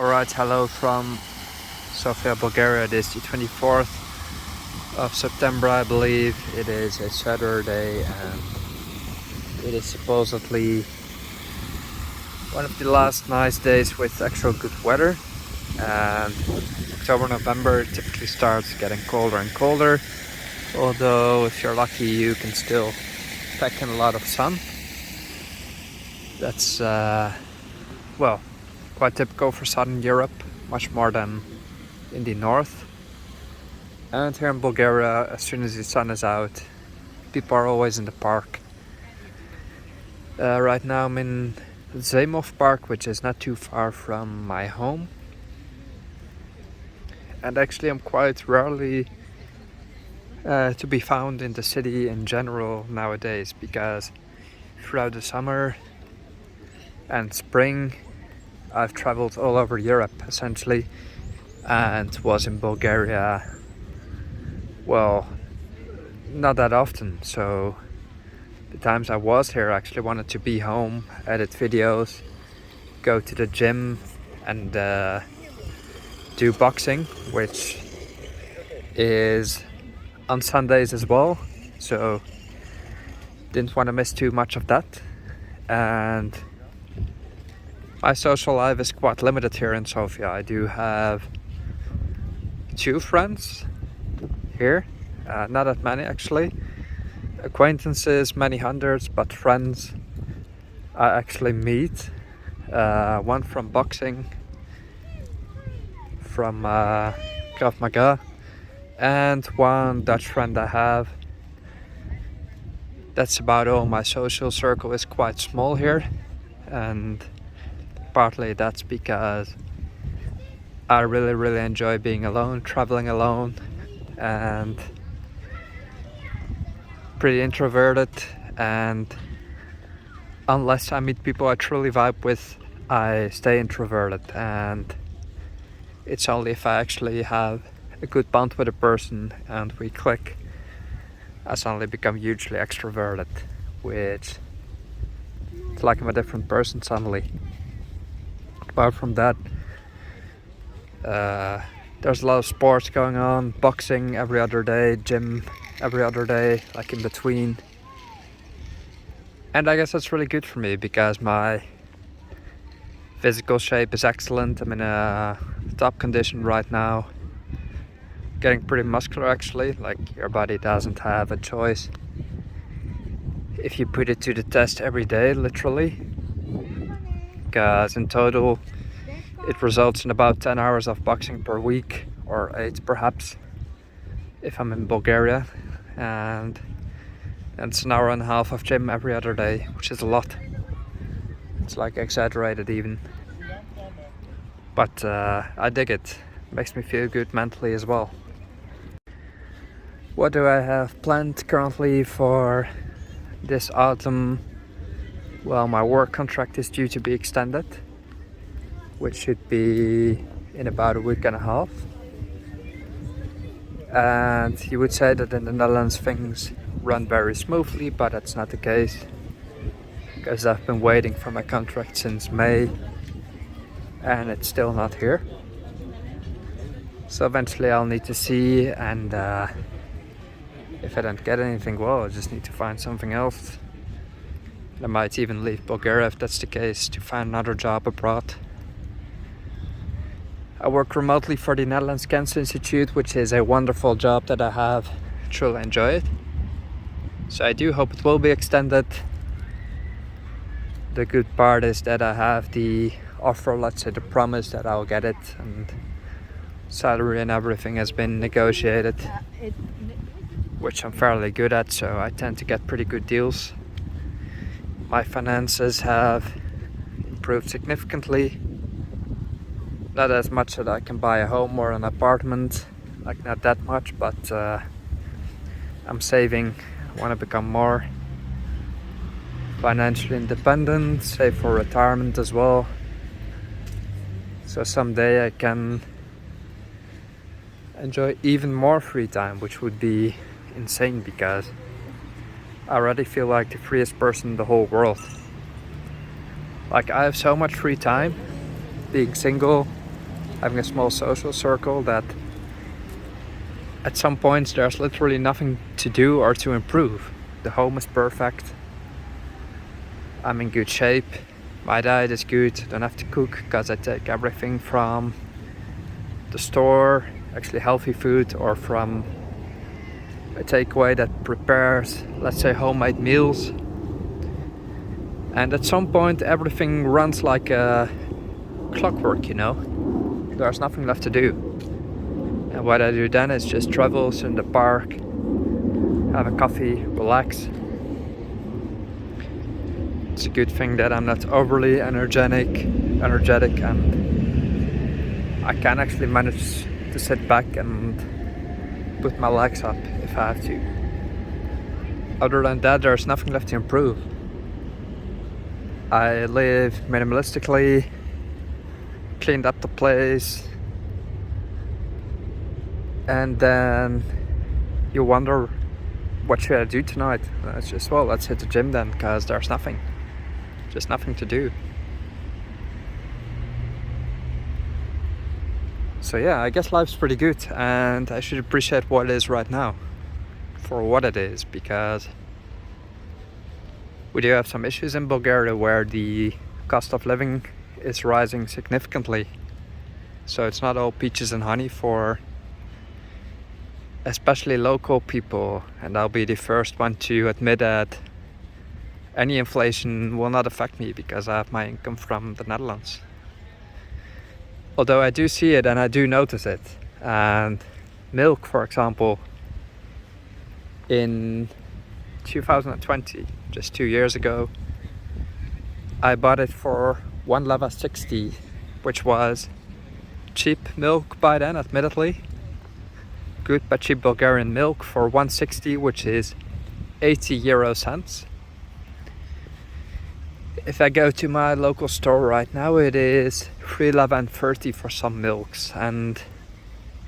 Alright, hello from Sofia, Bulgaria. It is the 24th of September, I believe. It is a Saturday and it is supposedly one of the last nice days with actual good weather. And October, November typically starts getting colder and colder. Although if you're lucky you can still pack in a lot of sun. That's quite typical for Southern Europe, much more than in the north. And here in Bulgaria, as soon as the sun is out, people are always in the park. Right now I'm in Zemov Park, which is not too far from my home. And actually I'm quite rarely to be found in the city in general nowadays, because throughout the summer and spring I've traveled all over Europe essentially, and was in Bulgaria, well, not that often. So the times I was here, I actually wanted to be home, edit videos, go to the gym and do boxing, which is on Sundays as well, so didn't want to miss too much of that. And my social life is quite limited here in Sofia. I do have 2 friends here, not that many actually. Acquaintances, many hundreds, but friends I actually meet. One from boxing, from Krav Maga, and one Dutch friend I have. That's about all. My social circle is quite small here, and partly that's because I really enjoy being alone, traveling alone, and pretty introverted. And unless I meet people I truly vibe with, I stay introverted. And it's only if I actually have a good bond with a person and we click, I suddenly become hugely extroverted, which it's like I'm a different person suddenly. Apart from that, there's a lot of sports going on, boxing every other day, gym every other day, like in between. And I guess that's really good for me because my physical shape is excellent. I'm in a top condition right now, getting pretty muscular actually. Like, your body doesn't have a choice if you put it to the test every day, literally, because in total it results in about 10 hours of boxing per week, or 8 perhaps if I'm in Bulgaria, and it's an hour and a half of gym every other day, which is a lot. It's like exaggerated even, but I dig it. Makes me feel good mentally as well. What do I have planned currently for this autumn? Well, my work contract is due to be extended, which should be in about a week and a half. And you would say that in the Netherlands things run very smoothly, but that's not the case, because I've been waiting for my contract since May and it's still not here. So eventually I'll need to see, and if I don't get anything, well, I just need to find something else. I might even leave Bulgaria if that's the case, to find another job abroad. I work remotely for the Netherlands Cancer Institute, which is a wonderful job that I have. I truly enjoy it. So I do hope it will be extended. The good part is that I have the offer, let's say the promise that I'll get it, and salary and everything has been negotiated, which I'm fairly good at, so I tend to get pretty good deals. My finances have improved significantly. Not as much that I can buy a home or an apartment, like not that much, but I'm saving. I want to become more financially independent, save for retirement as well, so someday I can enjoy even more free time, which would be insane, because I already feel like the freest person in the whole world. Like, I have so much free time being single, having a small social circle that at some points there's literally nothing to do or to improve. The home is perfect. I'm in good shape. My diet is good. Don't have to cook because I take everything from the store, actually healthy food, or from a takeaway that prepares, let's say, homemade meals. And at some point everything runs like a clockwork, you know. There's nothing left to do. And what I do then is just travel in the park, have a coffee, relax. It's a good thing that I'm not overly energetic, and I can actually manage to sit back and put my legs up if I have to. Other than that, there's nothing left to improve. I live minimalistically, cleaned up the place, and then you wonder, what should I do tonight? And it's just, well, let's hit the gym then, because there's nothing. Just nothing to do. So yeah, I guess life's pretty good, and I should appreciate what it is right now for what it is, because we do have some issues in Bulgaria where the cost of living is rising significantly. So it's not all peaches and honey for especially local people, and I'll be the first one to admit that any inflation will not affect me because I have my income from the Netherlands. Although I do see it and I do notice it. And milk, for example, in 2020, just 2 years ago, I bought it for 1 leva 60, which was cheap milk by then, admittedly. Good but cheap Bulgarian milk for 160, which is 80 euro cents. If I go to my local store right now, it is 3 leva and 30 for some milks, and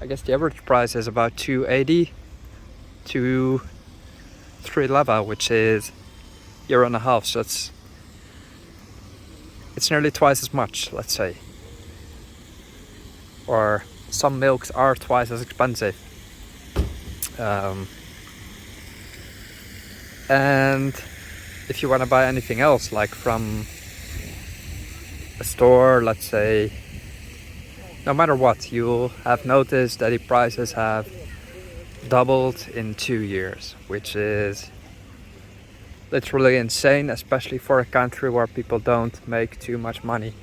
I guess the average price is about 280 to 3 leva, which is €1.50. So it's nearly twice as much, let's say. Or some milks are twice as expensive. And if you want to buy anything else, like from a store, let's say, no matter what, you'll have noticed that the prices have doubled in 2 years, which is literally insane, especially for a country where people don't make too much money.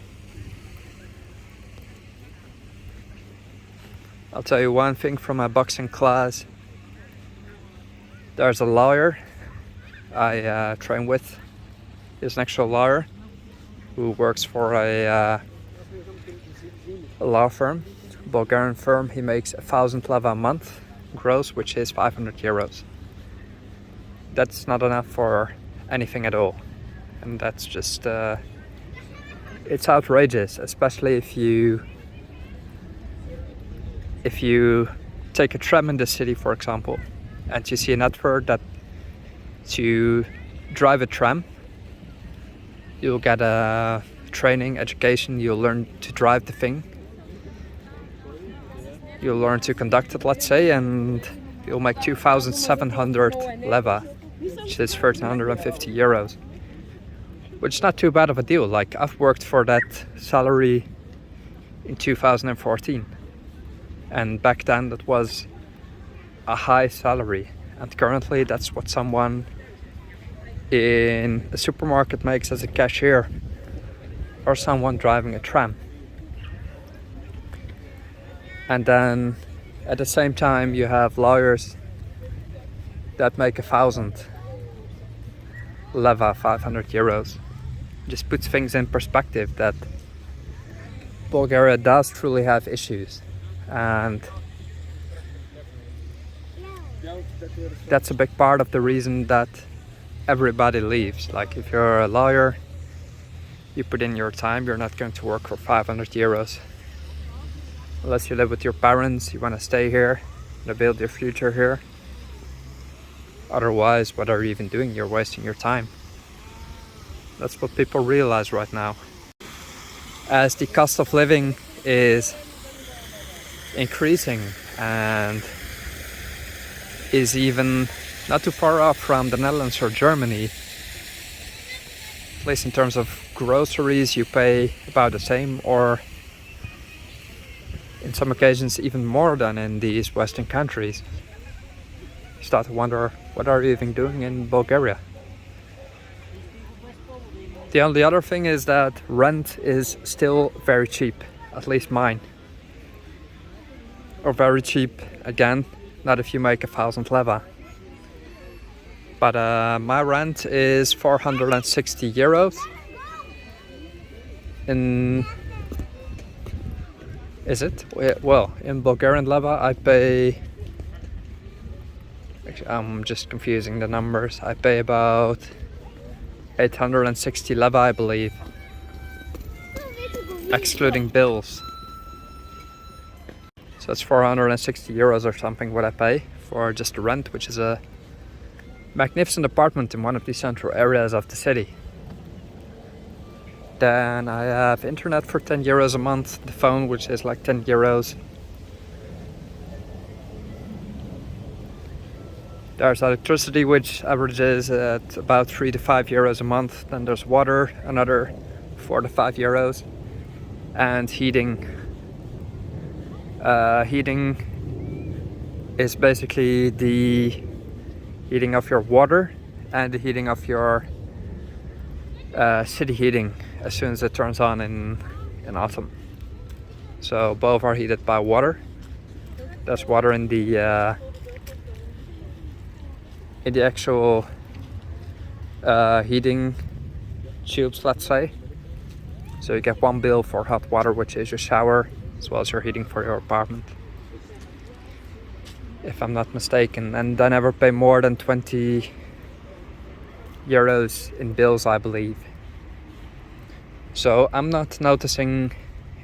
I'll tell you one thing from my boxing class. There's a lawyer I train with. He's an actual lawyer who works for a law firm, a Bulgarian firm. He makes 1,000 leva a month gross, which is 500 euros. That's not enough for anything at all. And that's just, it's outrageous, especially if you take a tram in the city, for example, and you see an advert that to drive a tram, you'll get a training, education, you'll learn to drive the thing, you'll learn to conduct it, let's say, and you'll make 2,700 leva, which is 1,350 euros, which is not too bad of a deal. Like, I've worked for that salary in 2014, and back then that was a high salary, and currently that's what someone in a supermarket makes as a cashier, or someone driving a tram. And then at the same time you have lawyers that make 1,000 leva, 500 euros. Just puts things in perspective that Bulgaria does truly have issues, and that's a big part of the reason that everybody leaves. Like, if you're a lawyer, you put in your time, you're not going to work for 500 euros. Unless you live with your parents, you want to stay here, to build your future here. Otherwise, what are you even doing? You're wasting your time. That's what people realize right now. As the cost of living is increasing and is even not too far off from the Netherlands or Germany. At least in terms of groceries, you pay about the same, or in some occasions even more than in these Western countries. You start to wonder, what are you even doing in Bulgaria? The only other thing is that rent is still very cheap, at least mine. Or very cheap again, not if you make 1,000 leva. But my rent is 460 euros. Is it? Well, in Bulgarian leva I pay... Actually, I'm just confusing the numbers. I pay about 860 leva, I believe, excluding bills. So it's 460 euros or something what I pay for just the rent, which is a magnificent apartment in one of the central areas of the city. Then I have internet for 10 euros a month, the phone, which is like 10 euros. There's electricity, which averages at about 3 to 5 euros a month. Then there's water, another 4 to 5 euros. And heating. Heating is basically the heating of your water and the heating of your city heating as soon as it turns on in autumn. So both are heated by water. There's water in the actual heating tubes, let's say. So you get one bill for hot water, which is your shower, as well as your heating for your apartment, if I'm not mistaken. And I never pay more than 20 euros in bills, I believe. So I'm not noticing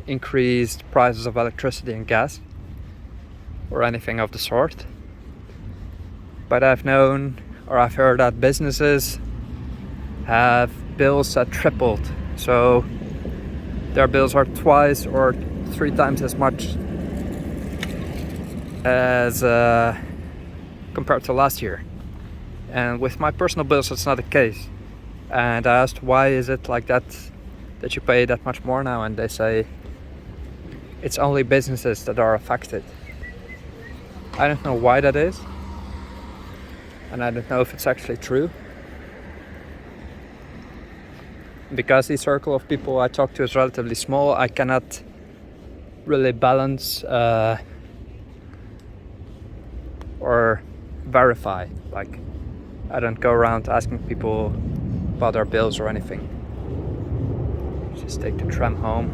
increased prices of electricity and gas or anything of the sort. But I've known, or I've heard, that businesses have bills that tripled. So their bills are twice or 3 times as much as compared to last year. And with my personal bills, it's not the case. And I asked, why is it like that you pay that much more now? And they say it's only businesses that are affected. I don't know why that is. And I don't know if it's actually true. Because the circle of people I talk to is relatively small, I cannot really balance or verify. Like, I don't go around asking people about their bills or anything. Just take the tram home.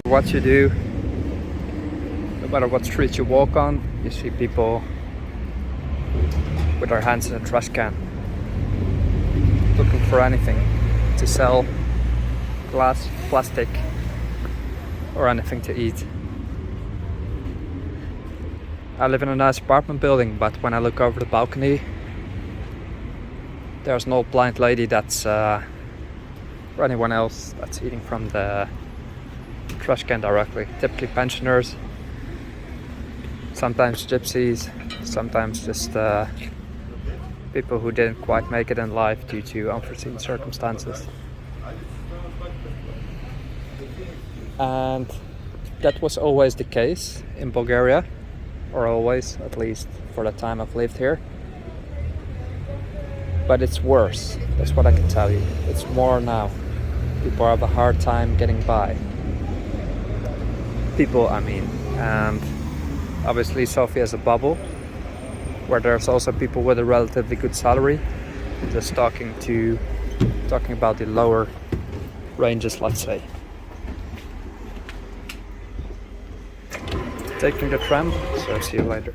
What you do, no matter what street you walk on, you see people with their hands in a trash can, looking for anything to sell, glass, plastic, or anything to eat. I live in a nice apartment building, but when I look over the balcony, there's an old blind lady that's, or anyone else that's eating from the trash can directly. Typically pensioners, sometimes gypsies, sometimes just people who didn't quite make it in life due to unforeseen circumstances. And that was always the case in Bulgaria, or always, at least for the time I've lived here. But it's worse, that's what I can tell you. It's more now. People have a hard time getting by. People, I mean. And obviously Sofia is a bubble where there's also people with a relatively good salary. Just talking about the lower ranges, let's say. Taking the tram, so see you later.